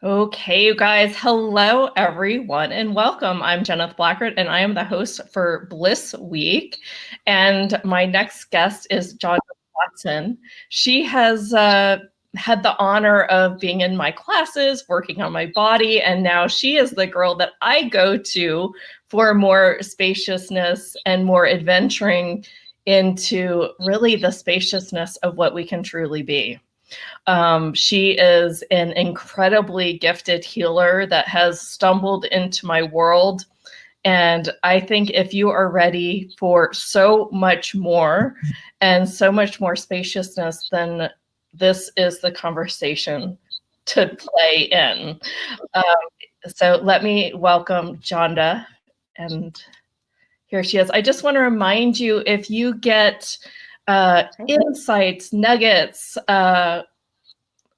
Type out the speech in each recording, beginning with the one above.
Okay, you guys. Hello, everyone, and welcome. I'm Jeneth Blackert, and I am the host for Bliss Week. And my next guest is Jonda Watson. She has had the honor of being in my classes, working on my body, and now she is the girl that I go to for more spaciousness and more adventuring into really the spaciousness of what we can truly be. She is an incredibly gifted healer that has stumbled into my world. And I think if you are ready for so much more and so much more spaciousness, then this is the conversation to play in. Um, so let me welcome Jonda. And here she is. I just want to remind you, if you get insights, nuggets,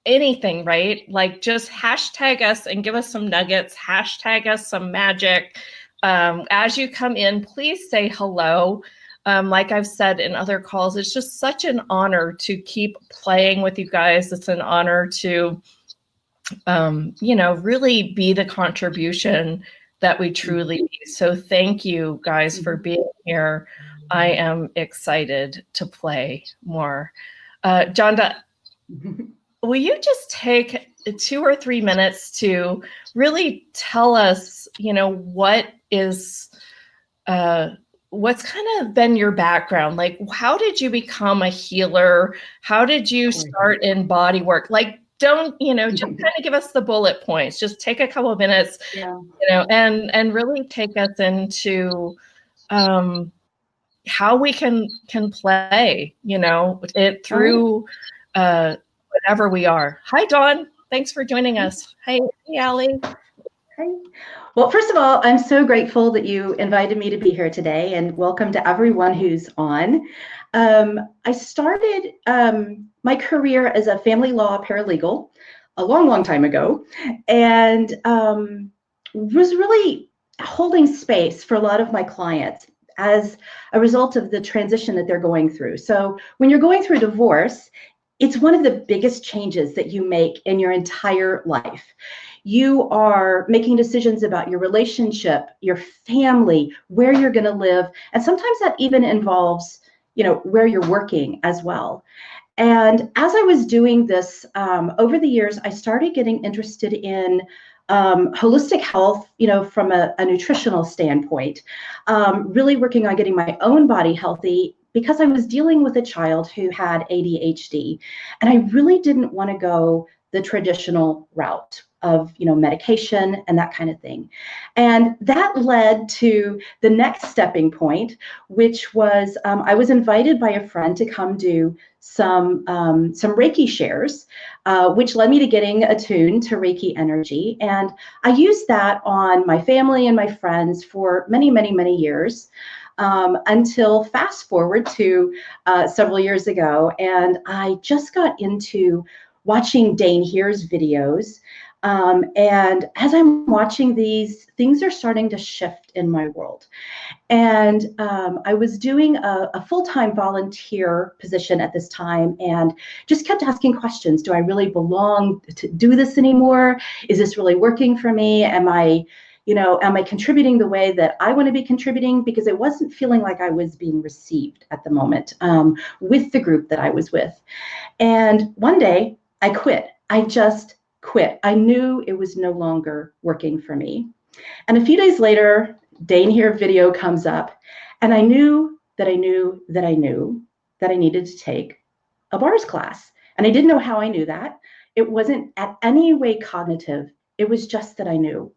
anything, right? Like just hashtag us and give us some nuggets, hashtag us some magic. As you come in, please say hello. Like I've said in other calls, it's just such an honor to keep playing with you guys. It's an honor to, really be the contribution that we truly need. So thank you guys for being here. I am excited to play more. Jonda, will you just take 2 or 3 minutes to really tell us, what is, what's kind of been your background? Like, how did you become a healer? How did you start in body work? Like, don't, just kind of give us the bullet points. Just take a couple of minutes, and really take us into how we can play, it through whatever we are. Hi, Dawn. Thanks for joining us. Hey, Allie. Hi. Well, first of all, I'm so grateful that you invited me to be here today, and welcome to everyone who's on. I started my career as a family law paralegal a long, long time ago, and was really holding space for a lot of my clients as a result of the transition that they're going through. So when you're going through a divorce, it's one of the biggest changes that you make in your entire life. You are making decisions about your relationship, your family, where you're going to live, and sometimes that even involves, where you're working as well. And as I was doing this over the years, I started getting interested in holistic health, from a nutritional standpoint, really working on getting my own body healthy, because I was dealing with a child who had ADHD, and I really didn't want to go the traditional route of, medication and that kind of thing. And that led to the next stepping point, which was I was invited by a friend to come do some Reiki shares, which led me to getting attuned to Reiki energy. And I used that on my family and my friends for many, many, many years. Until fast forward to several years ago, and I just got into watching Dane Here's videos. And as I'm watching these, things are starting to shift in my world. And I was doing a full-time volunteer position at this time, and just kept asking questions. Do I really belong to do this anymore? Is this really working for me? Am I contributing the way that I want to be contributing? Because it wasn't feeling like I was being received at the moment with the group that I was with. And one day I quit. I just quit. I knew it was no longer working for me. And a few days later, Dane Here video comes up, and I knew that I needed to take a bars class. And I didn't know how I knew that. It wasn't at any way cognitive. It was just that I knew.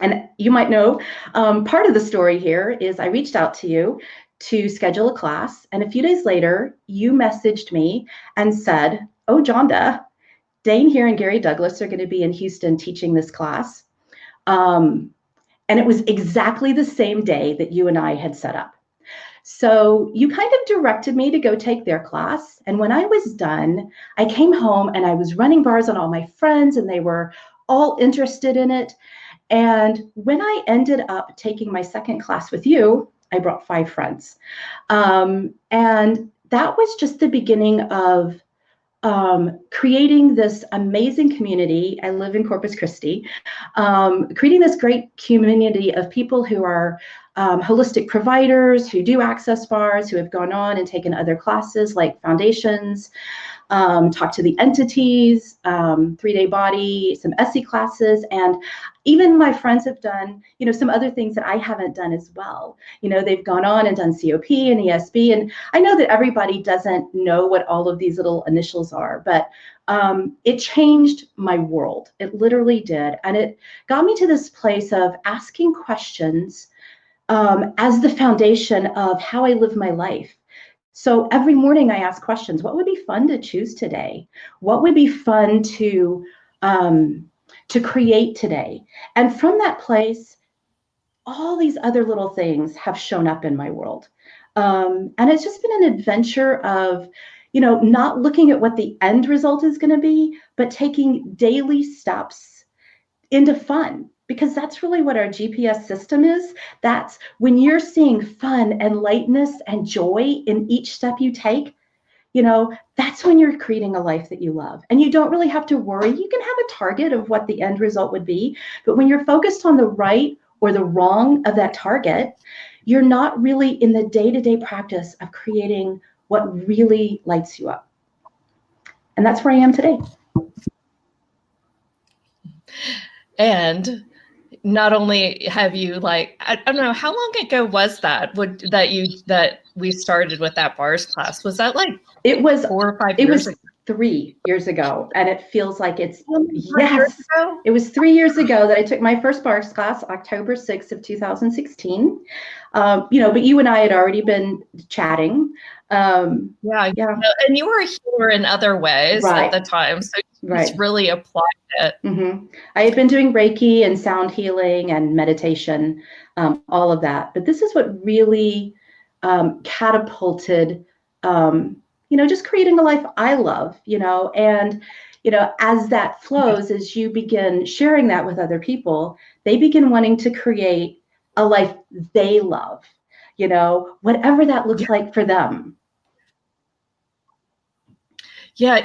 And you might know, part of the story here is I reached out to you to schedule a class. And a few days later, you messaged me and said, "Oh, Jonda, Dane Here and Gary Douglas are going to be in Houston teaching this class." And it was exactly the same day that you and I had set up. So you kind of directed me to go take their class. And when I was done, I came home and I was running bars on all my friends, and they were all interested in it. And when I ended up taking my second class with you, I brought 5 friends. And that was just the beginning of creating this amazing community. I live in Corpus Christi, creating this great community of people who are holistic providers, who do access bars, who have gone on and taken other classes like foundations, talk to the entities, 3-day body, some SE classes, and even my friends have done, some other things that I haven't done as well. They've gone on and done COP and ESB, and I know that everybody doesn't know what all of these little initials are, but it changed my world. It literally did, and it got me to this place of asking questions as the foundation of how I live my life. So every morning I ask questions. What would be fun to choose today? What would be fun to create today? And from that place, all these other little things have shown up in my world. And it's just been an adventure of, not looking at what the end result is going to be, but taking daily steps into fun. Because that's really what our GPS system is. That's when you're seeing fun and lightness and joy in each step you take, that's when you're creating a life that you love. And you don't really have to worry. You can have a target of what the end result would be. But when you're focused on the right or the wrong of that target, you're not really in the day-to-day practice of creating what really lights you up. And that's where I am today. And not only have you I don't know, how long ago was that that we started with that bars class? Was that it was 4 or 5 years ago? 3 years ago, and it feels like it's years ago? It was 3 years ago that I took my first bars class, October 6th of 2016. But you and I had already been chatting. And you were a healer in other ways at the time, so you just really applied it. Mm-hmm. I had been doing Reiki and sound healing and meditation, all of that. But this is what really catapulted, just creating a life I love, and, as that flows, as you begin sharing that with other people, they begin wanting to create a life they love, whatever that looks like for them. Yeah,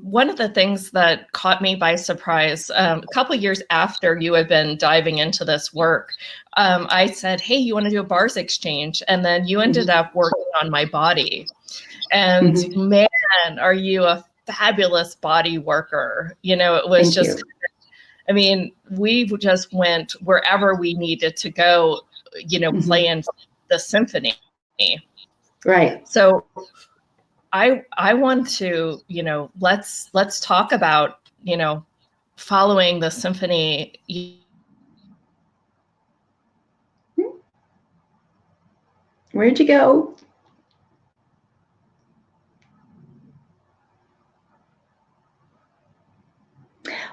one of the things that caught me by surprise, a couple of years after you had been diving into this work, I said, hey, you want to do a bars exchange? And then you ended up working on my body. And man, are you a fabulous body worker. It was just, I mean, we just went wherever we needed to go, playing the symphony. Right. So I want to, let's talk about, following the symphony. Where'd you go?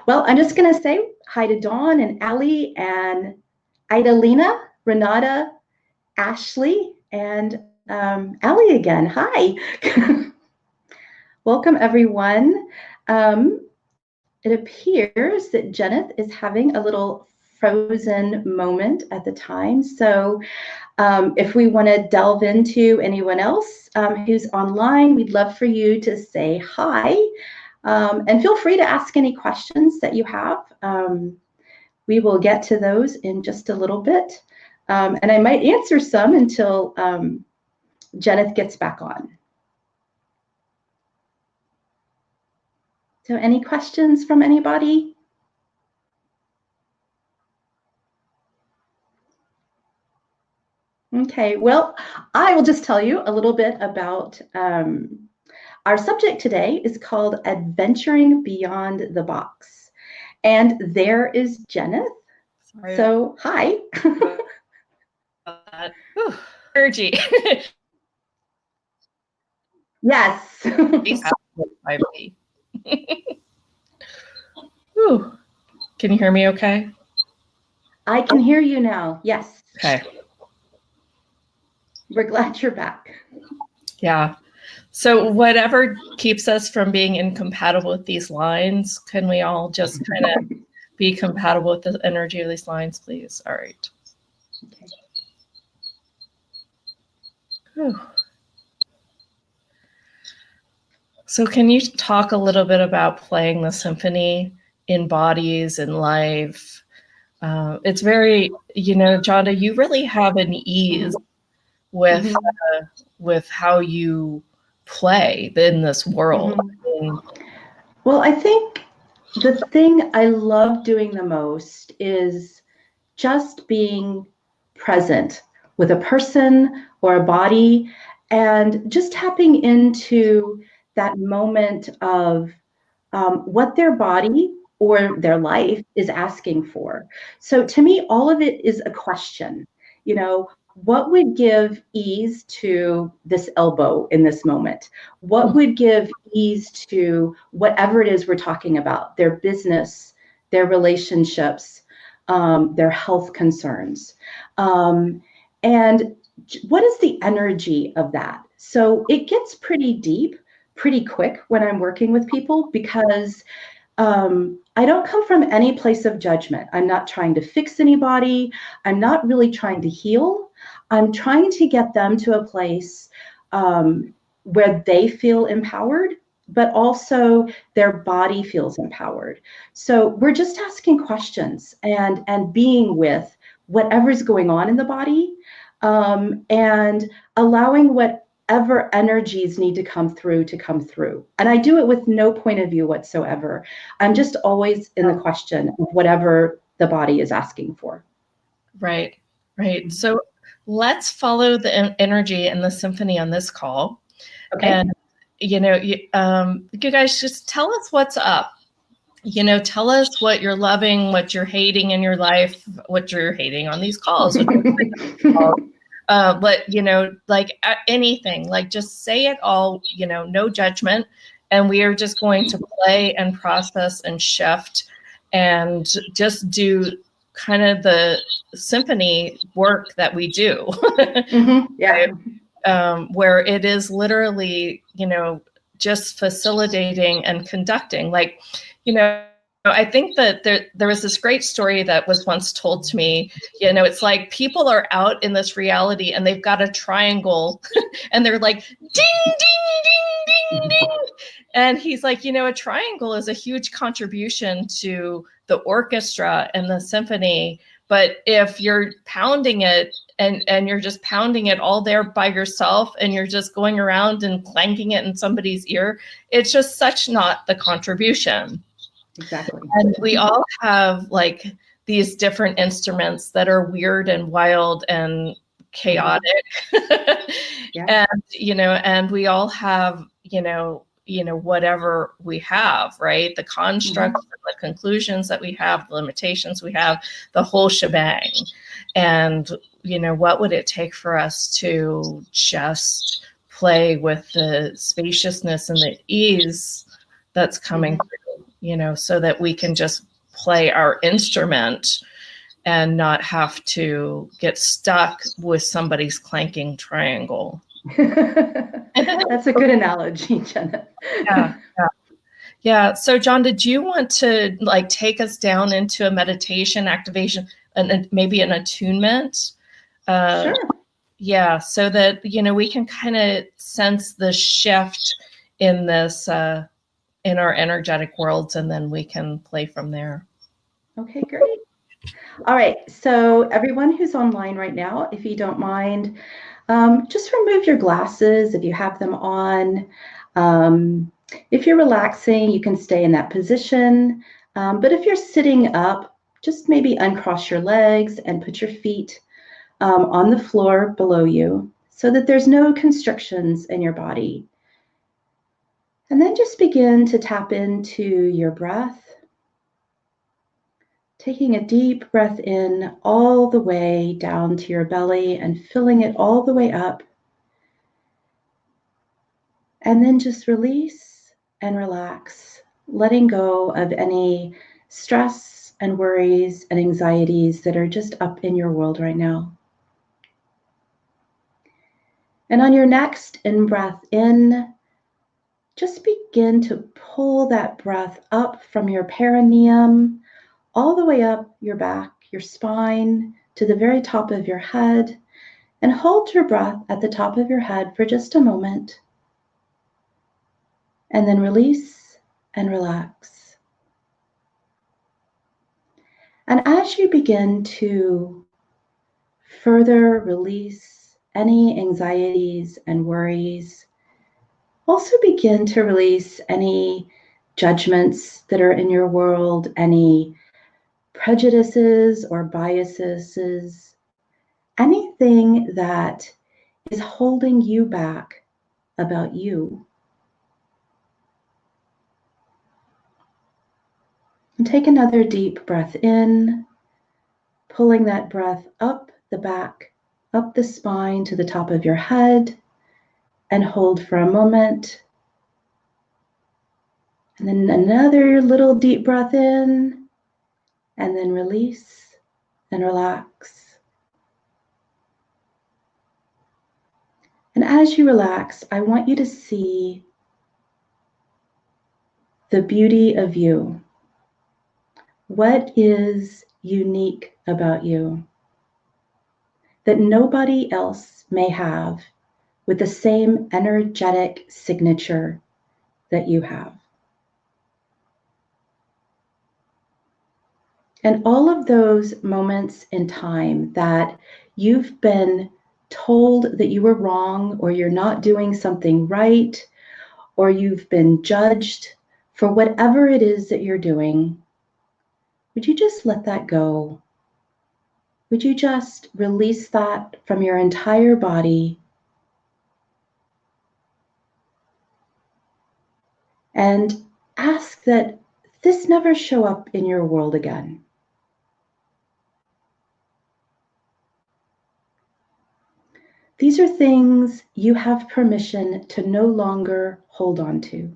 Well, I'm just going to say hi to Dawn and Allie and Idalina, Renata, Ashley, and Allie again. Hi. Welcome, everyone. It appears that Jeneth is having a little frozen moment at the time. So if we want to delve into anyone else who's online, we'd love for you to say hi. And feel free to ask any questions that you have. We will get to those in just a little bit. And I might answer some until Jeneth gets back on. So any questions from anybody? Okay, well, I will just tell you a little bit about our subject today is called Adventuring Beyond the Box. And there is Jeneth. Sorry. So, hi. Energy. Yes. Can you hear me okay? I can hear you now. Yes. Okay. We're glad you're back. Yeah. So whatever keeps us from being incompatible with these lines, can we all just kind of be compatible with the energy of these lines, please? All right. Okay. Whew. So can you talk a little bit about playing the symphony in bodies and life? It's very, Jonda, you really have an ease with with how you play in this world. Well, I think the thing I love doing the most is just being present with a person or a body and just tapping into that moment of what their body or their life is asking for. So to me, all of it is a question. What would give ease to this elbow in this moment? What would give ease to whatever it is we're talking about, their business, their relationships, their health concerns? And what is the energy of that? So it gets pretty deep pretty quick when I'm working with people because I don't come from any place of judgment. I'm not trying to fix anybody. I'm not really trying to heal. I'm trying to get them to a place where they feel empowered, but also their body feels empowered. So we're just asking questions and being with whatever's going on in the body, and allowing whatever energies need to come through. And I do it with no point of view whatsoever. I'm just always in the question of whatever the body is asking for. Right. So let's follow the energy and the symphony on this call. Okay. And, you guys just tell us what's up. Tell us what you're loving, what you're hating in your life, what you're hating on these calls. But, like anything, like just say it all, no judgment. And we are just going to play and process and shift and just do kind of the symphony work that we do. Yeah. Where it is literally, just facilitating and conducting. Like, I think that there was this great story that was once told to me. It's like people are out in this reality and they've got a triangle and they're like, ding, ding, ding, ding. And he's like, a triangle is a huge contribution to the orchestra and the symphony. But if you're pounding it and you're just pounding it all there by yourself and you're just going around and clanking it in somebody's ear, it's just such not the contribution. Exactly. And we all have like these different instruments that are weird and wild and chaotic. Yeah. And we all have, whatever we have, right? The constructs, the conclusions that we have, the limitations we have, the whole shebang. And, what would it take for us to just play with the spaciousness and the ease that's coming through, so that we can just play our instrument and not have to get stuck with somebody's clanking triangle. That's a good analogy, Jeneth. Yeah. So, John, did you want to like take us down into a meditation activation and maybe an attunement? Sure. Yeah, so that we can kind of sense the shift in this in our energetic worlds, and then we can play from there. Okay, great. All right, so everyone who's online right now, if you don't mind, just remove your glasses if you have them on. If you're relaxing, you can stay in that position. But if you're sitting up, just maybe uncross your legs and put your feet on the floor below you so that there's no constrictions in your body. And then just begin to tap into your breath. Taking a deep breath in all the way down to your belly and filling it all the way up. And then just release and relax, letting go of any stress and worries and anxieties that are just up in your world right now. And on your next in-breath in, just begin to pull that breath up from your perineum, all the way up your back, your spine, to the very top of your head, and hold your breath at the top of your head for just a moment. And then release and relax. And as you begin to further release any anxieties and worries, also begin to release any judgments that are in your world, any prejudices or biases, anything that is holding you back about you. And take another deep breath in, pulling that breath up the back, up the spine to the top of your head, and hold for a moment. And then another little deep breath in, and then release and relax. And as you relax, I want you to see the beauty of you. What is unique about you that nobody else may have with the same energetic signature that you have? And all of those moments in time that you've been told that you were wrong, or you're not doing something right, or you've been judged for whatever it is that you're doing, would you just let that go? Would you just release that from your entire body and ask that this never show up in your world again? These are things you have permission to no longer hold on to.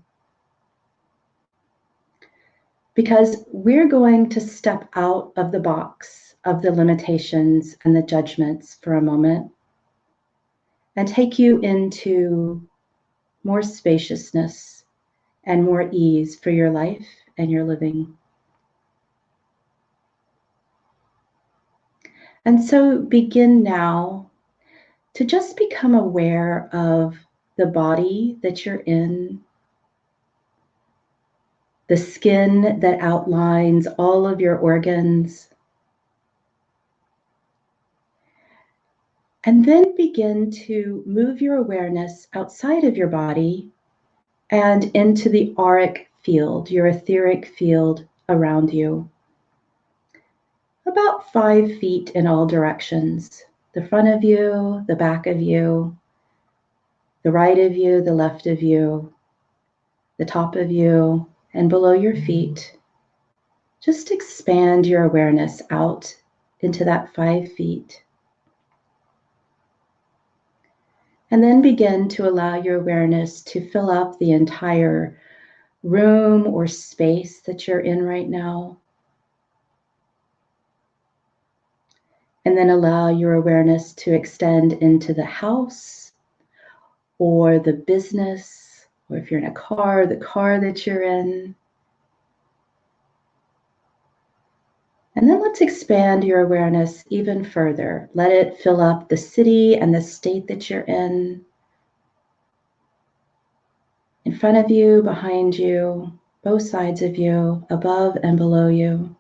Because we're going to step out of the box of the limitations and the judgments for a moment and take you into more spaciousness and more ease for your life and your living. And so begin now to just become aware of the body that you're in, the skin that outlines all of your organs, and then begin to move your awareness outside of your body and into the auric field, your etheric field around you. About 5 feet in all directions. The front of you, the back of you, the right of you, the left of you, the top of you, and below your feet. Just expand your awareness out into that 5 feet. And then begin to allow your awareness to fill up the entire room or space that you're in right now. And then allow your awareness to extend into the house or the business, or if you're in a car, the car that you're in. And then let's expand your awareness even further. Let it fill up the city and the state that you're in front of you, behind you, both sides of you, above and below you.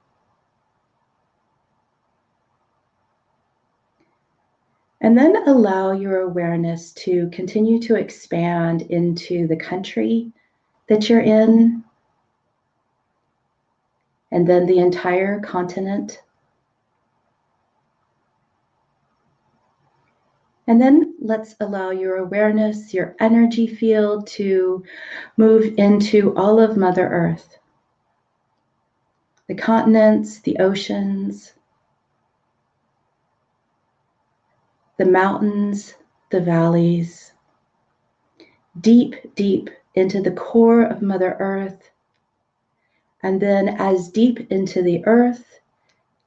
And then allow your awareness to continue to expand into the country that you're in, and then the entire continent. And then let's allow your awareness, your energy field, to move into all of Mother Earth. The continents, the oceans, the mountains, the valleys, deep, deep into the core of Mother Earth, and then as deep into the earth,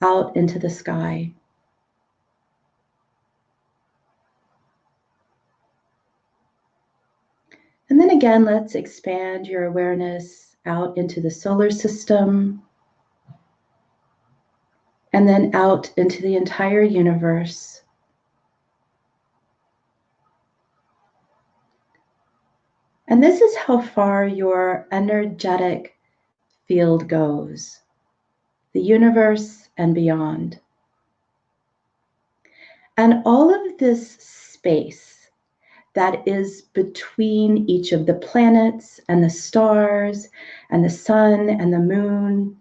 out into the sky. And then again, let's expand your awareness out into the solar system, and then out into the entire universe. And this is how far your energetic field goes, the universe and beyond. And all of this space that is between each of the planets and the stars and the sun and the moon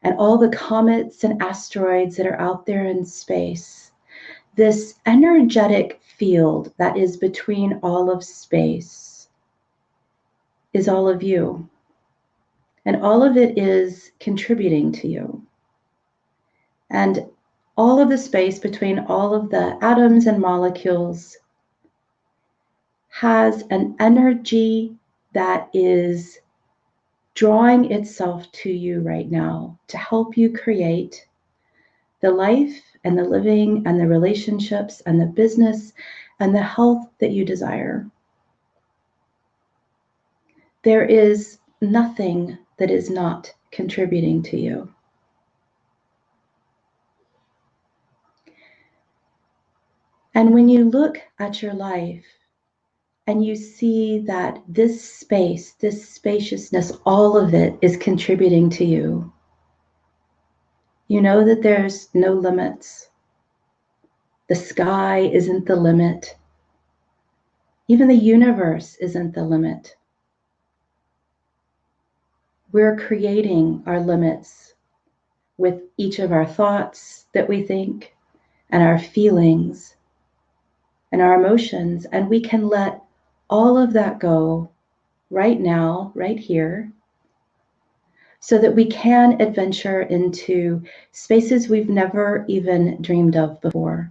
and all the comets and asteroids that are out there in space, this energetic field that is between all of space is all of you. And all of it is contributing to you. And all of the space between all of the atoms and molecules has an energy that is drawing itself to you right now to help you create the life and the living and the relationships and the business and the health that you desire. There is nothing that is not contributing to you. And when you look at your life and you see that this space, this spaciousness, all of it is contributing to you, you know that there's no limits. The sky isn't the limit. Even the universe isn't the limit. We're creating our limits with each of our thoughts that we think and our feelings and our emotions, and we can let all of that go right now, right here, so that we can adventure into spaces we've never even dreamed of before.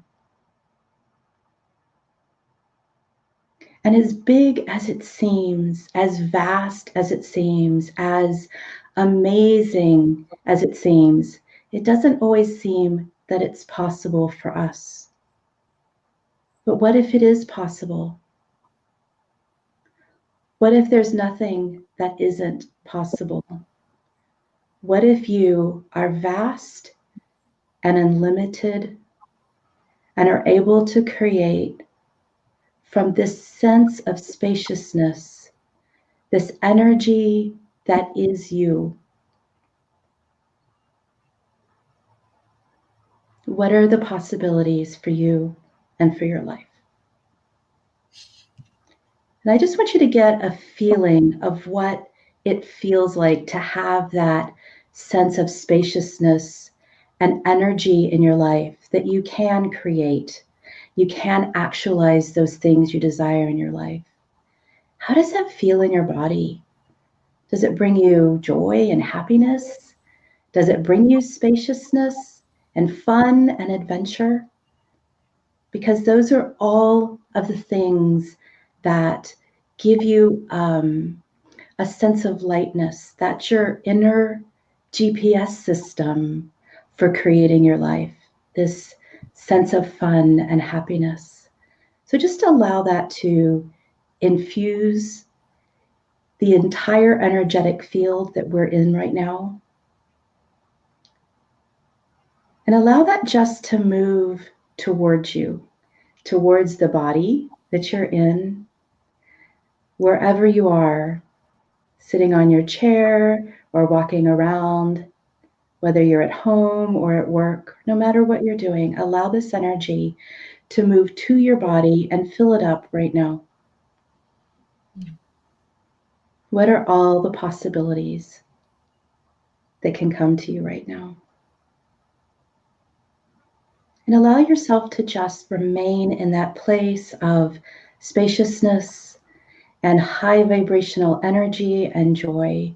And as big as it seems, as vast as it seems, as amazing as it seems, it doesn't always seem that it's possible for us. But what if it is possible? What if there's nothing that isn't possible? What if you are vast and unlimited and are able to create from this sense of spaciousness, this energy that is you? What are the possibilities for you and for your life? And I just want you to get a feeling of what it feels like to have that sense of spaciousness and energy in your life that you can create. You can actualize those things you desire in your life. How does that feel in your body? Does it bring you joy and happiness? Does it bring you spaciousness and fun and adventure? Because those are all of the things that give you a sense of lightness. That's your inner GPS system for creating your life, this sense of fun and happiness. So just allow that to infuse the entire energetic field that we're in right now. And allow that just to move towards you, towards the body that you're in, wherever you are, sitting on your chair or walking around, whether you're at home or at work, no matter what you're doing, allow this energy to move to your body and fill it up right now. What are all the possibilities that can come to you right now? And allow yourself to just remain in that place of spaciousness and high vibrational energy and joy.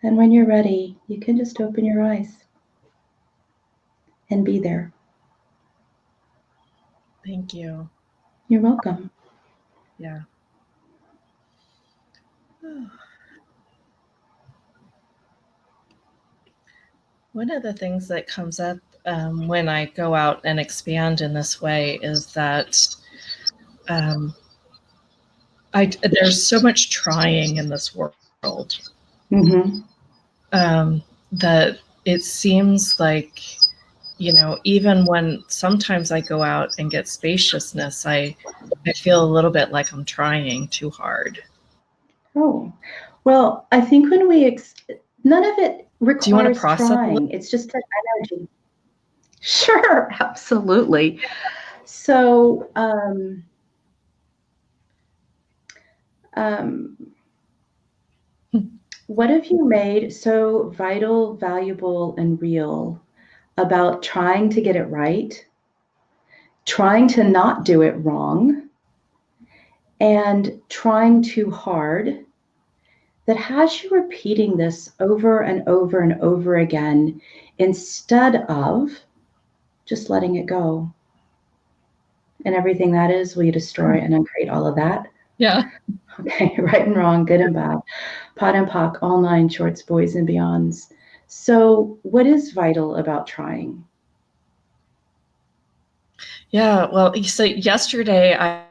And when you're ready, you can just open your eyes and be there. Thank you. You're welcome. Yeah. One of the things that comes up when I go out and expand in this way is that there's so much trying in this world Mm-hmm. that it seems like even when sometimes I go out and get spaciousness, I feel a little bit like I'm trying too hard. Oh, well, I think when none of it requires Do you want to process trying. It's just that energy. Sure, absolutely. So, what have you made so vital, valuable, and real about trying to get it right, trying to not do it wrong, and trying too hard that has you repeating this over and over and over again instead of just letting it go? And everything that is, will you destroy and uncreate all of that? Yeah. Okay, right and wrong, good and bad, pot and pock, all nine shorts, boys and beyonds. So what is vital about trying? Yeah, well, so yesterday I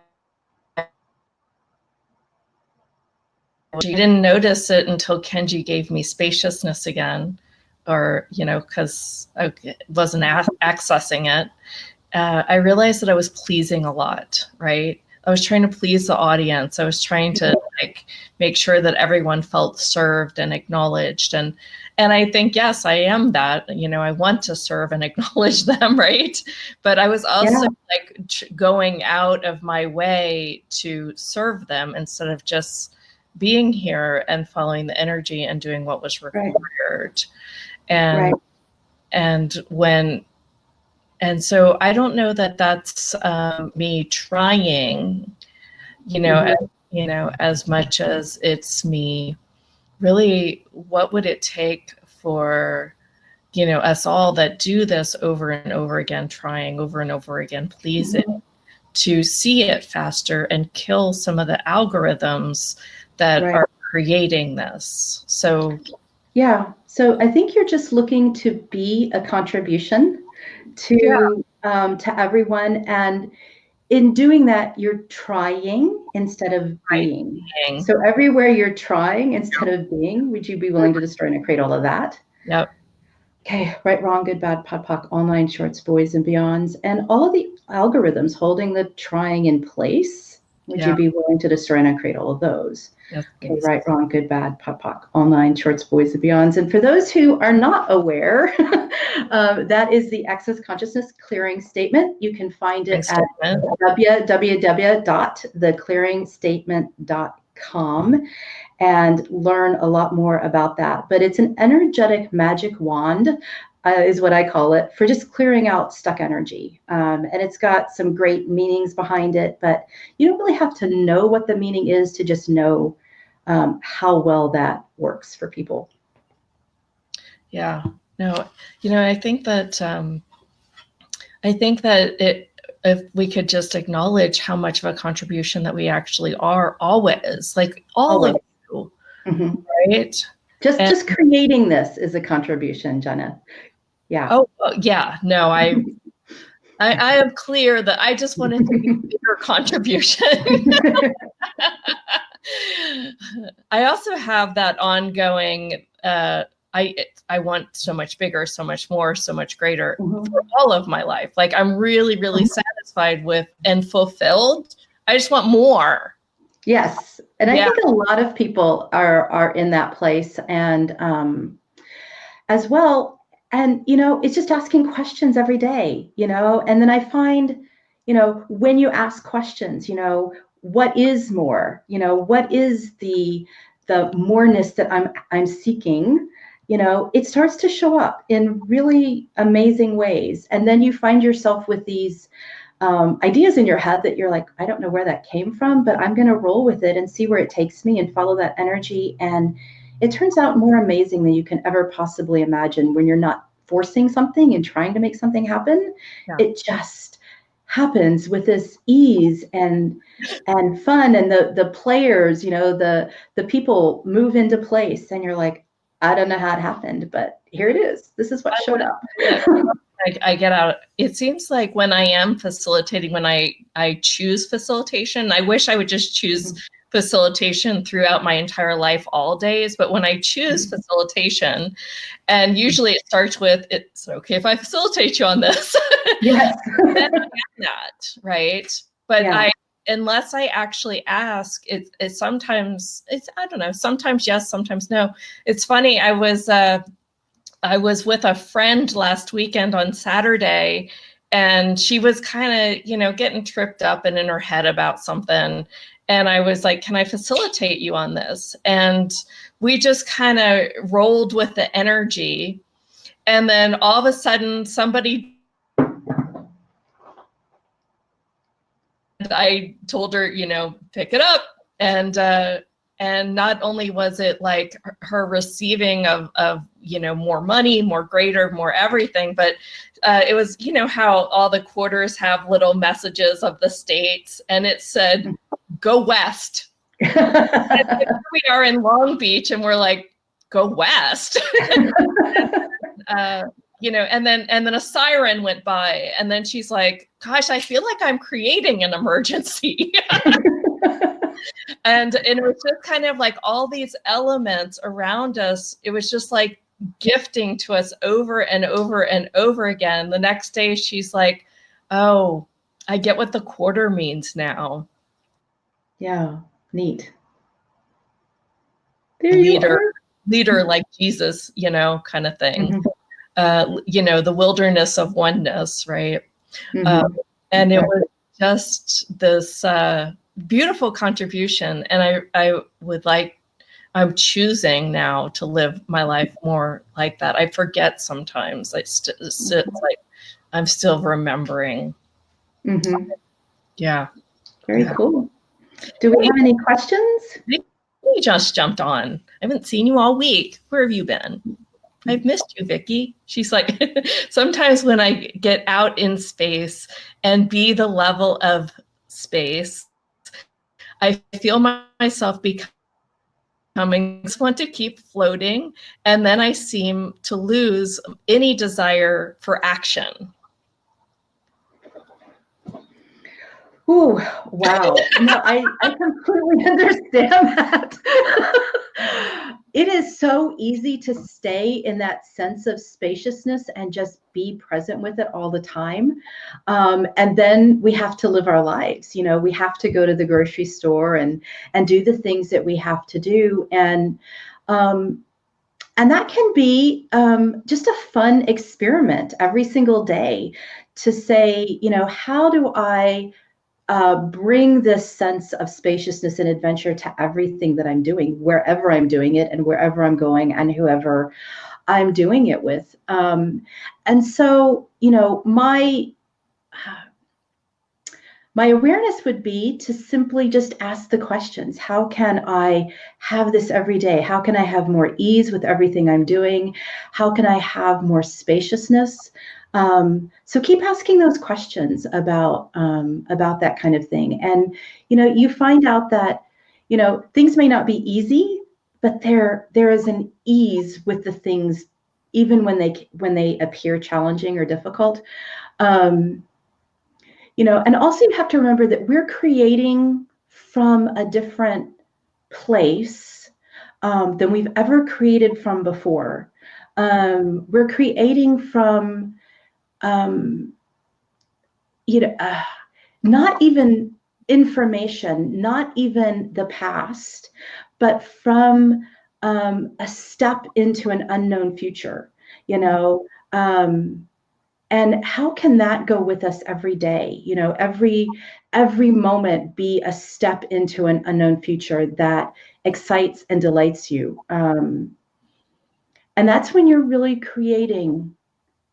didn't notice it until Kenji gave me spaciousness again, or, because I wasn't accessing it. I realized that I was pleasing a lot, right? I was trying to please the audience. I was trying to make sure that everyone felt served and acknowledged. And I think, yes, I am that, I want to serve and acknowledge them, right? But I was also going out of my way to serve them instead of just being here and following the energy and doing what was required. And so I don't know that that's me trying, as much as it's me really, what would it take for, us all that do this over and over again, trying over and over again, pleasing, to see it faster and kill some of the algorithms that are creating this. So, yeah. So I think you're just looking to be a contribution to everyone, and in doing that, you're trying instead of being. So everywhere you're trying instead of being, would you be willing to destroy and create all of that? Yep. Okay, right, wrong, good, bad, pot, pock, all nine shorts, boys and beyonds, and all of the algorithms holding the trying in place. Would you be willing to destroy and create all of those? Yes, okay, right, wrong, good, bad, pot, pock, all nine shorts, boys and beyonds. And for those who are not aware, that is the Access Consciousness Clearing Statement. You can find it at www.theclearingstatement.com and learn a lot more about that. But it's an energetic magic wand, is what I call it, for just clearing out stuck energy. And it's got some great meanings behind it, but you don't really have to know what the meaning is to just know how well that works for people. Yeah, no, I think that if we could just acknowledge how much of a contribution that we actually are, always, like all of you, right? Just creating this is a contribution, Jeneth. Yeah. Oh, yeah. No, I am clear that I just wanted to be a bigger contribution. I also have that ongoing, I want so much bigger, so much more, so much greater for all of my life. Like I'm really, really satisfied with and fulfilled. I just want more. Yes. And I think a lot of people are in that place, and as well. And, it's just asking questions every day, and then I find, when you ask questions, what is more, what is the moreness that I'm seeking, it starts to show up in really amazing ways. And then you find yourself with these ideas in your head that you're like, I don't know where that came from, but I'm going to roll with it and see where it takes me and follow that energy. And it turns out more amazing than you can ever possibly imagine when you're not forcing something and trying to make something happen. Yeah. It just happens with this ease and fun, and the players, the people move into place, and you're like, I don't know how it happened, but here it is. This is what showed up. I get out. It seems like when I am facilitating, when I choose facilitation, I wish I would just choose facilitation throughout my entire life, all days. But when I choose facilitation, and usually it starts with, it's okay if I facilitate you on this. Yes. Then I am that, right? But Yeah. unless I actually ask, it's sometimes, I don't know, sometimes yes, sometimes no. It's funny, I was with a friend last weekend on Saturday, and she was kind of, getting tripped up and in her head about something. And I was like, can I facilitate you on this? And we just kind of rolled with the energy. And then all of a sudden somebody, I told her, pick it up. And not only was it like her receiving of more money, more greater, more everything, but it was, how all the quarters have little messages of the states, and it said, go west. And here we are in Long Beach, and we're like, go west. And then a siren went by, and then she's like, gosh, I feel like I'm creating an emergency. And it was just kind of like all these elements around us. It was just like gifting to us over and over and over again. The next day she's like, oh, I get what the quarter means now. Yeah, neat. There leader like Jesus, kind of thing. The wilderness of oneness, right? And it was just this beautiful contribution. And I'm choosing now to live my life more like that. I forget sometimes. It's like I'm still remembering. Yeah. Very cool. Do we have any questions? We just jumped on. I haven't seen you all week. Where have you been? I've missed you, Vicki. She's like, sometimes when I get out in space and be the level of space, I feel myself becoming, I just want to keep floating, and then I seem to lose any desire for action. Ooh, wow. No, I completely understand that. It is so easy to stay in that sense of spaciousness and just be present with it all the time. And then we have to live our lives. We have to go to the grocery store and do the things that we have to do. And that can be just a fun experiment every single day to say, how do I bring this sense of spaciousness and adventure to everything that I'm doing, wherever I'm doing it and wherever I'm going and whoever I'm doing it with. And so, my awareness would be to simply just ask the questions. How can I have this every day? How can I have more ease with everything I'm doing? How can I have more spaciousness? So keep asking those questions about that kind of thing. And, you find out that, things may not be easy, but there is an ease with the things, even when they appear challenging or difficult. And also you have to remember that we're creating from a different place than we've ever created from before. We're creating from not even information, not even the past, but from a step into an unknown future, and how can that go with us every day? Every moment be a step into an unknown future that excites and delights you. And that's when you're really creating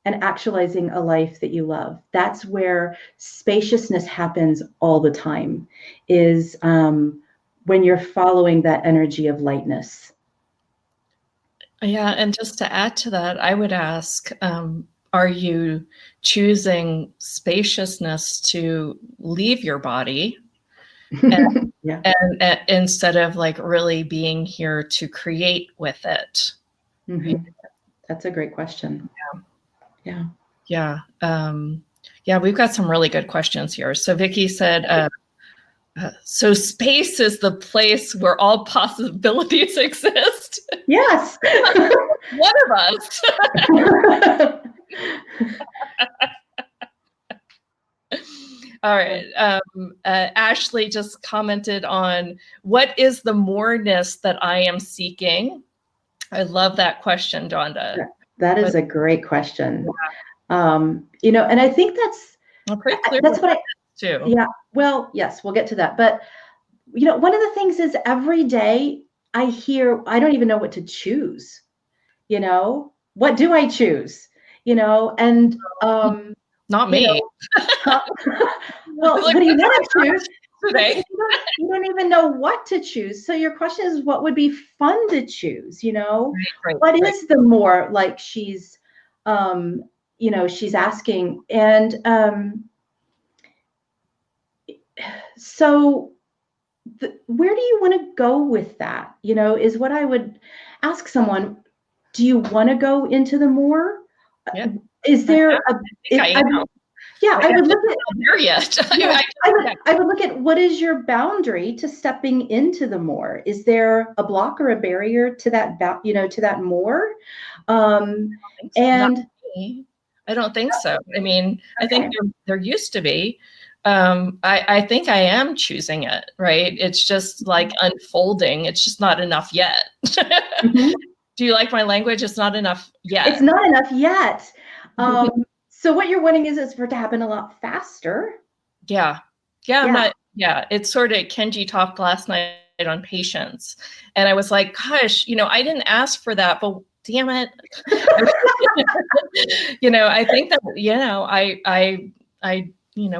and actualizing a life that you love. That's where spaciousness happens all the time, is when you're following that energy of lightness. Yeah, and just to add to that, I would ask, are you choosing spaciousness to leave your body and, and instead of like really being here to create with it? That's a great question. Yeah. We've got some really good questions here. So Vicki said, So space is the place where all possibilities exist. Yes. One of us. All right. Ashley just commented on, what is the moreness that I am seeking? I love that question, Jonda. That is a great question. Yeah. And I think that's pretty clear. That's what I too. Yeah. Well, yes, we'll get to that. But one of the things is every day I hear, I don't even know what to choose. What do I choose? And not me. Well, what do you want to choose? Today. You don't even know what to choose. So your question is, what would be fun to choose? What is the more, like she's asking. And so where do you want to go with that? Is what I would ask someone. Do you want to go into the more? Yeah. Is there I would look at there yet. Yeah, I would look at, what is your boundary to stepping into the more? Is there a block or a barrier to that to that more? And I don't think so. I mean, I think there used to be. I think I am choosing it, right? It's just like unfolding. It's just not enough yet. Mm-hmm. Do you like my language? It's not enough yet. It's not enough yet. So what you're wanting is for it to happen a lot faster. Yeah. It's sort of, Kenji talked last night on patience. And I was like, gosh, I didn't ask for that, but damn it. I think that, I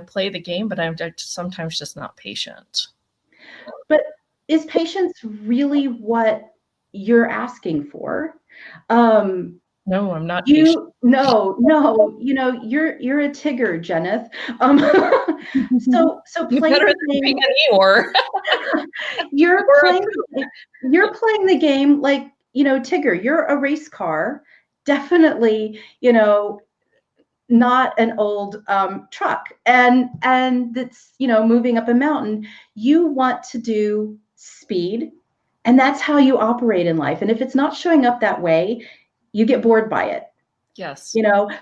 play the game, but I'm sometimes just not patient. But is patience really what you're asking for? No, I'm not. No. You're a Tigger, Jeneth. So play the game. You're playing the game like, Tigger. You're a race car, definitely. Not an old truck, and that's moving up a mountain. You want to do speed, and that's how you operate in life. And if it's not showing up that way, you get bored by it. Yes.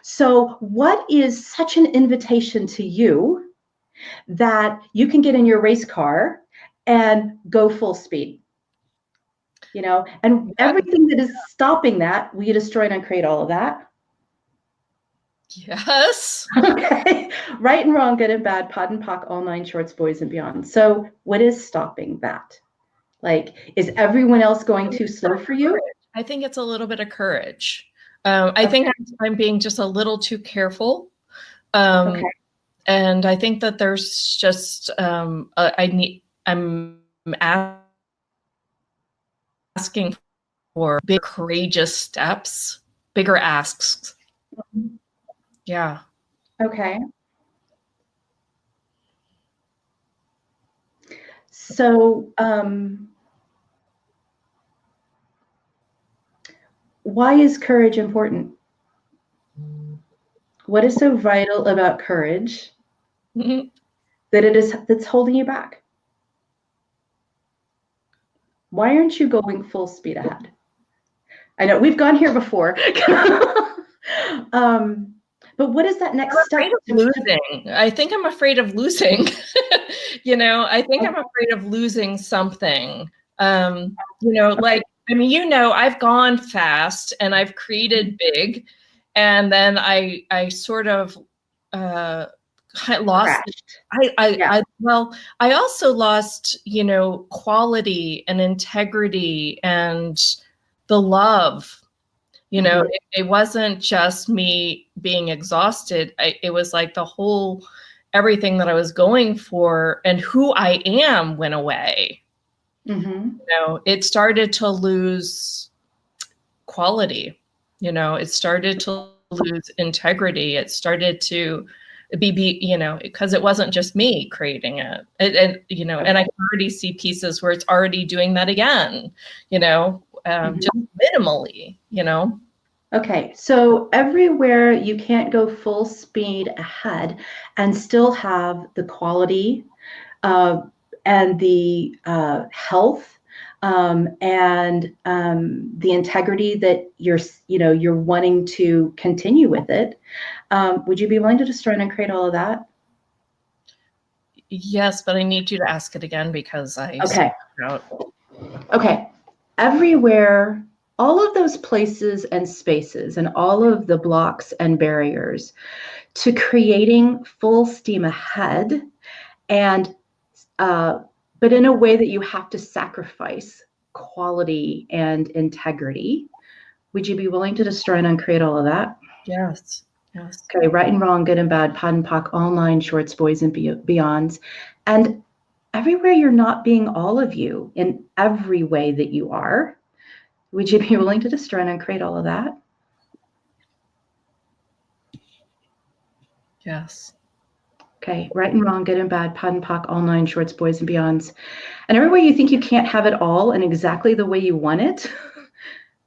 So what is such an invitation to you that you can get in your race car and go full speed? And everything that is stopping that, will you destroy and uncreate all of that? Yes. Okay. Right and wrong, good and bad, pod and pock, all nine shorts, boys and beyond. So what is stopping that? Like, is everyone else going too slow for you? I think it's a little bit of courage. I think I'm being just a little too careful. And I think that there's just, I'm asking for big, courageous steps, bigger asks. Mm-hmm. Yeah. Okay. So, why is courage important? What is so vital about courage that's holding you back? Why aren't you going full speed ahead? I know we've gone here before. But what is that next step? Losing. I think I'm afraid of losing. I think I'm afraid of losing something. I've gone fast and I've created big, and then I sort of lost. I also lost, quality and integrity and the love. It wasn't just me being exhausted. It was like everything that I was going for and who I am went away. Mm-hmm. It started to lose quality. It started to lose integrity. It started to be because it wasn't just me creating it. And I can already see pieces where it's already doing that again, just minimally, Okay, so everywhere you can't go full speed ahead and still have the quality the health and the integrity that you're wanting to continue with it. Would you be willing to destroy and uncreate all of that? Yes, but I need you to ask it again because I okay. Out. Okay. Everywhere, all of those places and spaces and all of the blocks and barriers to creating full steam ahead, and but in a way that you have to sacrifice quality and integrity. Would you be willing to destroy and uncreate all of that? Yes. Yes. Okay, right and wrong, good and bad, POD and POC, all nine shorts, boys and beyonds. And everywhere you're not being all of you in every way that you are, would you be willing to destroy and uncreate all of that? Yes. Okay, right and wrong, good and bad, POD and POC, all nine shorts, boys and beyonds. And everywhere you think you can't have it all and exactly the way you want it,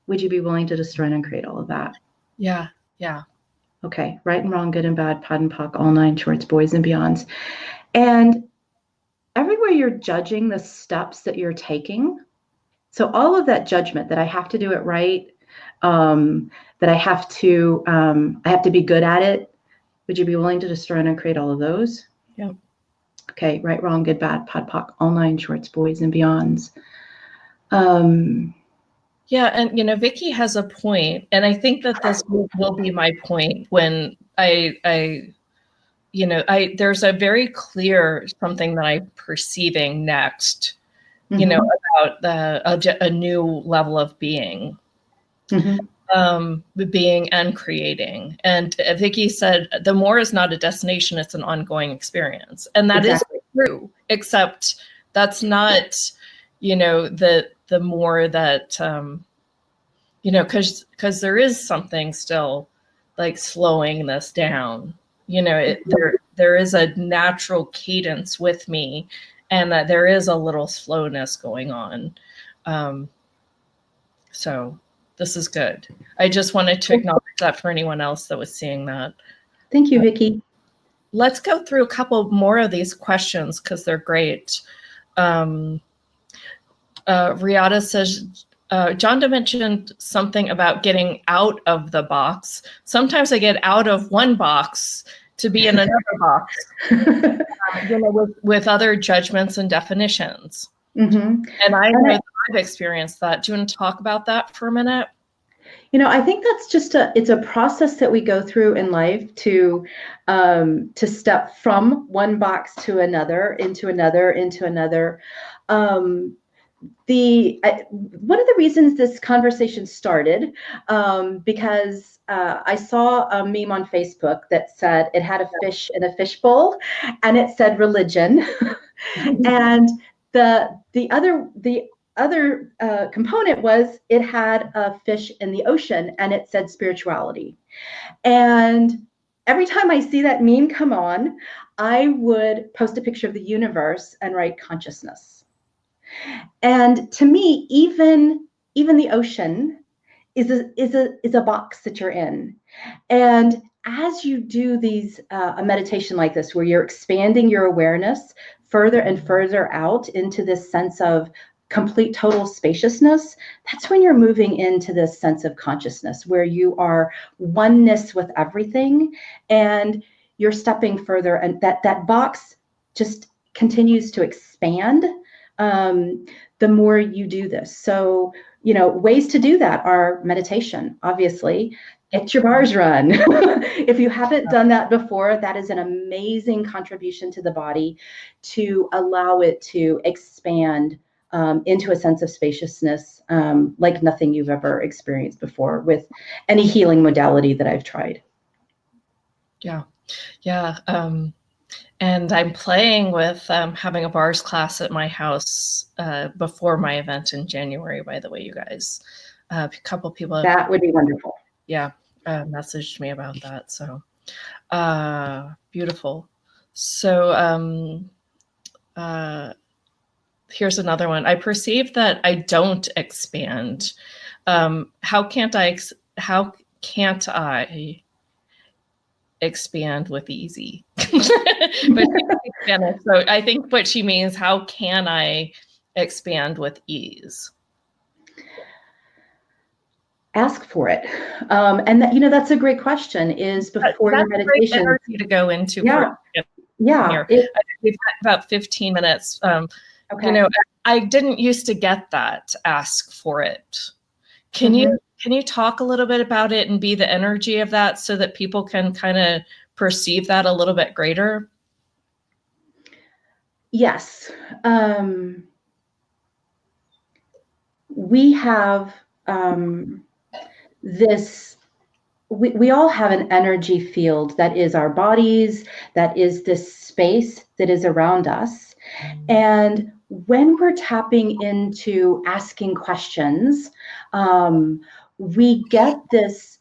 would you be willing to destroy and uncreate all of that? Yeah. Yeah. Okay, right and wrong, good and bad, POD and POC, all nine shorts, boys and beyonds. And everywhere you're judging the steps that you're taking, so all of that judgment that I have to do it right, that I have to be good at it, would you be willing to destroy and uncreate all of those? Yeah. Okay, right, wrong, good, bad, POD, POC, all nine shorts, boys and beyonds. Yeah, and Vicky has a point, and I think that this will be my point when I there's a very clear something that I'm perceiving next, about a new level of being, being and creating. And Vicky said, the more is not a destination; it's an ongoing experience, and that exactly. Is true. Except that's not, the more that, because there is something still like slowing this down. There is a natural cadence with me, and that there is a little slowness going on. So this is good. I just wanted to acknowledge that for anyone else that was seeing that. Thank you, Vicky. Let's go through a couple more of these questions because they're great. Riata says, Jonda mentioned something about getting out of the box. Sometimes I get out of one box to be in another box, with other judgments and definitions. And I know that I've experienced that. Do you want to talk about that for a minute? I think that's just it's a process that we go through in life to step from one box to another, into another. One of the reasons this conversation started, because I saw a meme on Facebook that said it had a fish in a fishbowl, and it said religion, and the other component was it had a fish in the ocean, and it said spirituality. And every time I see that meme come on, I would post a picture of the universe and write consciousness. And to me, even the ocean is a box that you're in. And as you do a meditation like this, where you're expanding your awareness further and further out into this sense of complete total spaciousness, that's when you're moving into this sense of consciousness, where you are oneness with everything, and you're stepping further, and that box just continues to expand the more you do this. So, ways to do that are meditation, obviously. Get your bars run. If you haven't done that before, that is an amazing contribution to the body to allow it to expand into a sense of spaciousness like nothing you've ever experienced before with any healing modality that I've tried. Yeah. And I'm playing with having a bars class at my house before my event in January, by the way, you guys. A couple people that would be wonderful. Yeah, messaged me about that. So beautiful. So here's another one. I perceive that I don't expand. How can't I expand with easy? But so I think what she means, how can I expand with ease? Ask for it. And that, that's a great question, is before your meditation. Great energy to go into. Yeah. We've got about 15 minutes. Okay. I didn't used to get that. Ask for it. Can you talk a little bit about it and be the energy of that so that people can kind of perceive that a little bit greater? Yes. We have we all have an energy field that is our bodies, that is this space that is around us. And when we're tapping into asking questions, we get this,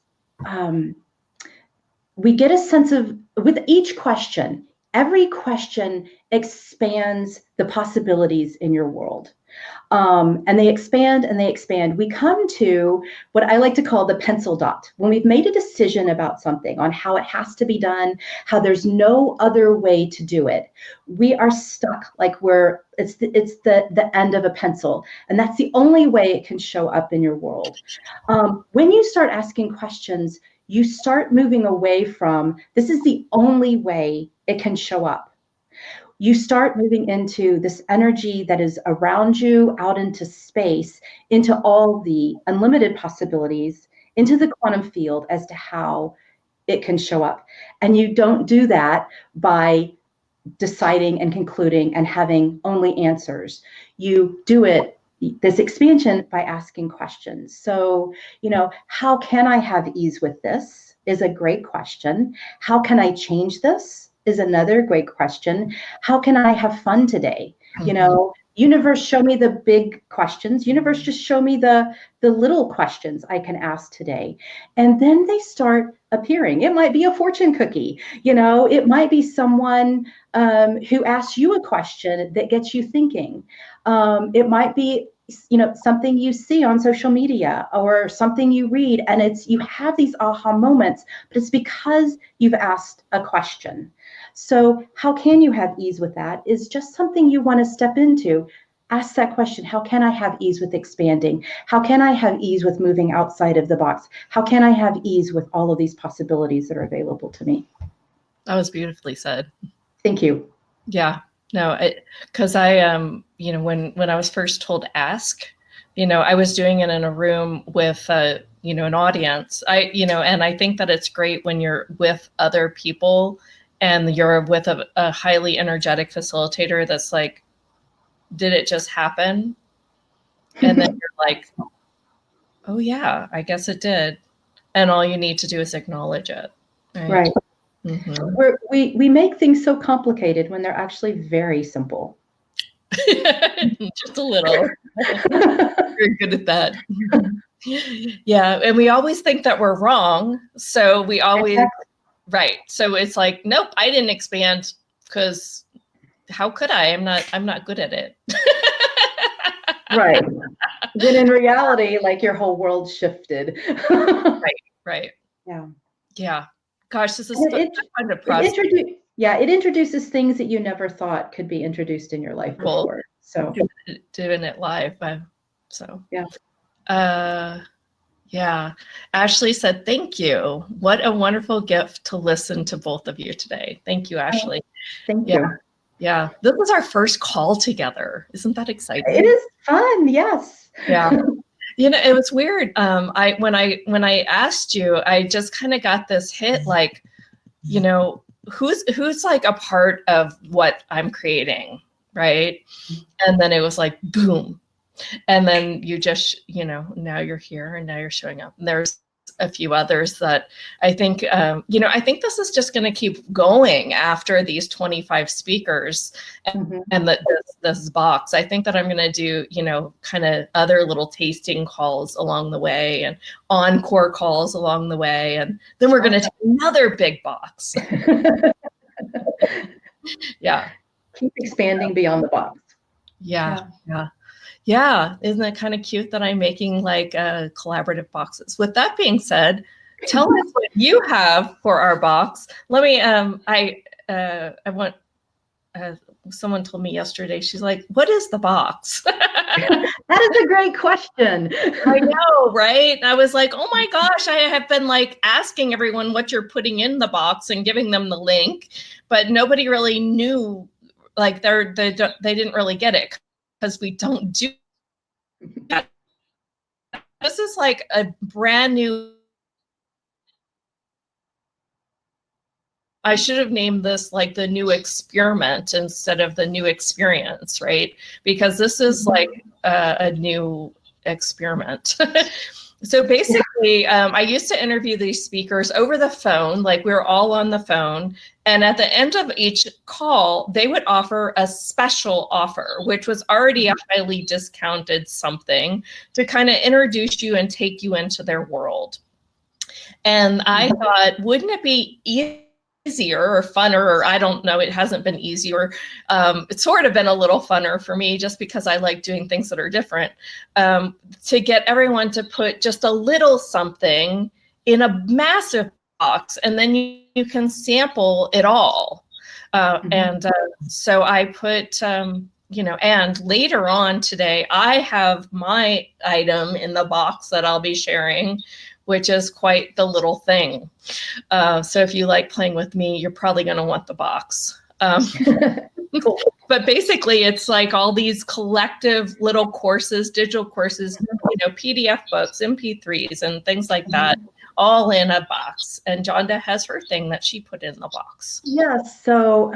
we get a sense of, with each question, every question expands the possibilities in your world. And they expand and they expand. We come to what I like to call the pencil dot. When we've made a decision about something, on how it has to be done, how there's no other way to do it, we are stuck like it's the end of a pencil. And that's the only way it can show up in your world. When you start asking questions, you start moving away from, this is the only way it can show up. You start moving into this energy that is around you, out into space, into all the unlimited possibilities, into the quantum field as to how it can show up. And you don't do that by deciding and concluding and having only answers. You do it, this expansion, by asking questions. So, how can I have ease with this is a great question. How can I change this is another great question. How can I have fun today? Universe, show me the big questions. Universe, just show me the little questions I can ask today. And then they start appearing. It might be a fortune cookie. It might be someone who asks you a question that gets you thinking. It might be something you see on social media or something you read, and you have these aha moments, but it's because you've asked a question. So how can you have ease with that is just something you want to step into. Ask that question. How can I have ease with expanding? How can I have ease with moving outside of the box? How can I have ease with all of these possibilities that are available to me? That was beautifully said. Thank you. Yeah. No, because I when I was first told ask, I was doing it in a room with an audience. And I think that it's great when you're with other people and you're with a highly energetic facilitator that's like, did it just happen? And then you're like, oh yeah, I guess it did. And all you need to do is acknowledge it. Right. Mm-hmm. We make things so complicated when they're actually very simple. Just a little. You're good at that. Yeah. And we always think that we're wrong. So we always, right. So it's like, nope, I didn't expand because how could I? I'm not good at it. Right. Then in reality, like your whole world shifted. Right. Yeah. Yeah. Gosh, this is fun to process. It introduces things that you never thought could be introduced in your life before. So doing it live. Yeah. Yeah. Ashley said, thank you. What a wonderful gift to listen to both of you today. Thank you, Ashley. Thank you. Yeah. This was our first call together. Isn't that exciting? It is fun. Yes. Yeah. It was weird. When I asked you, I just kind of got this hit, like, who's like a part of what I'm creating, right? And then it was like, boom. And then you just, now you're here and now you're showing up. And there's a few others that I think, I think this is just going to keep going after these 25 speakers and this box. I think that I'm going to do, kind of other little tasting calls along the way and encore calls along the way. And then we're going to take another big box. Yeah. Keep expanding beyond the box. Yeah. Yeah. Isn't it kind of cute that I'm making like collaborative boxes? With that being said, tell us what you have for our box. Let me, I want, someone told me yesterday, she's like, what is the box? That is a great question. I know, right? I was like, oh my gosh, I have been like asking everyone what you're putting in the box and giving them the link, but nobody really knew, like they didn't really get it because we don't do that. This is like a brand new, I should have named this like the new experiment instead of the new experience, right? Because this is like a new experiment. So basically, I used to interview these speakers over the phone, like we were all on the phone. And at the end of each call, they would offer a special offer, which was already a highly discounted something to kind of introduce you and take you into their world. And I thought, wouldn't it be easier or funner, or I don't know, it hasn't been easier. It's sort of been a little funner for me just because I like doing things that are different, to get everyone to put just a little something in a massive box, and then you can sample it all. And so I put, and later on today, I have my item in the box that I'll be sharing, which is quite the little thing. So if you like playing with me, you're probably going to want the box. Cool. But basically, it's like all these collective little courses, digital courses, PDF books, MP3s, and things like that, all in a box. And Jonda has her thing that she put in the box. Yes. So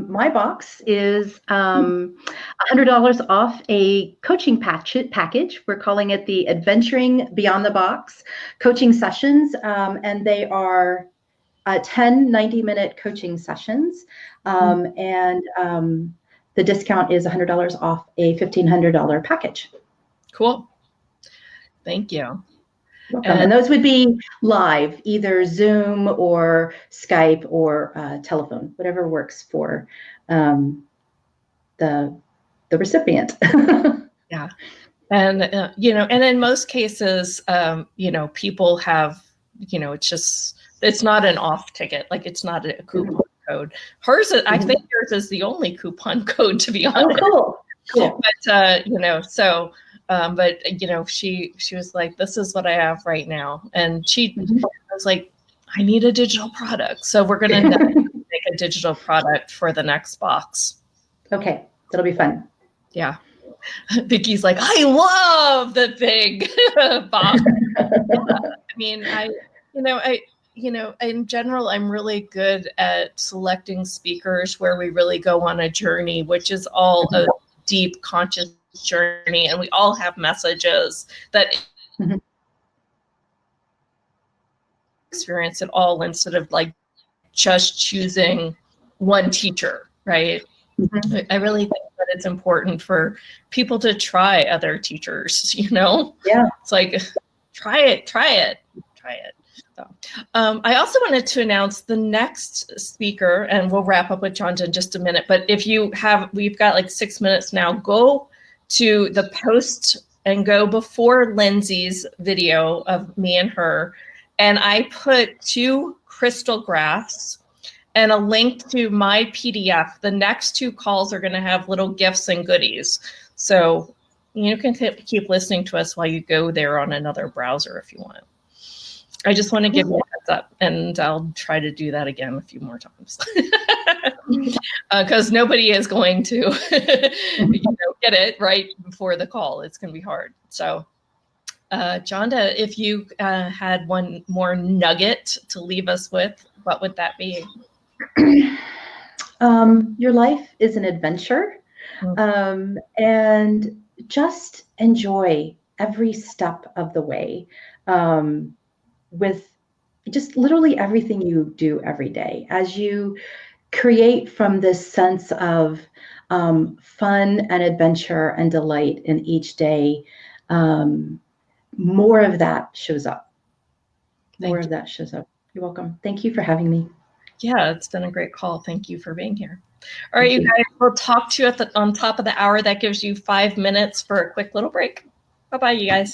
my box is $100 off a coaching package. We're calling it the Adventuring Beyond the Box coaching sessions. And they are 10 90-minute coaching sessions. And the discount is $100 off a $1,500 package. Cool. Thank you. And those would be live, either Zoom or Skype or telephone, whatever works for the recipient. Yeah. And, and in most cases, people have, it's not an off ticket. Like it's not a coupon code. Hers, I think yours is the only coupon code, to be honest. Oh, cool. But, she was like, this is what I have right now. And I was like, I need a digital product. So we're going to make a digital product for the next box. Okay. That'll be fun. Yeah. Vicky's like, I love the big box. In general, I'm really good at selecting speakers where we really go on a journey, which is all a deep conscious journey, and we all have messages that experience it all instead of like just choosing one teacher, right? I really think that it's important for people to try other teachers, Yeah. It's like, try it. So, I also wanted to announce the next speaker, and we'll wrap up with Jonda in just a minute. But we've got like 6 minutes now. Go to the post and go before Lindsay's video of me and her. And I put 2 crystal graphs and a link to my PDF. The next 2 calls are going to have little gifts and goodies. So you can keep listening to us while you go there on another browser if you want. I just want to give you a heads up, and I'll try to do that again a few more times. Because nobody is going to get it right before the call. It's going to be hard. So Jonda, if you had one more nugget to leave us with, what would that be? Your life is an adventure, and just enjoy every step of the way, with just literally everything you do every day, as you create from this sense of fun and adventure and delight in each day. More of that shows up. More of that shows up. You're welcome. Thank you for having me. Yeah, it's been a great call. Thank you for being here. All right, you guys, we'll talk to you on top of the hour. That gives you 5 minutes for a quick little break. Bye-bye, you guys.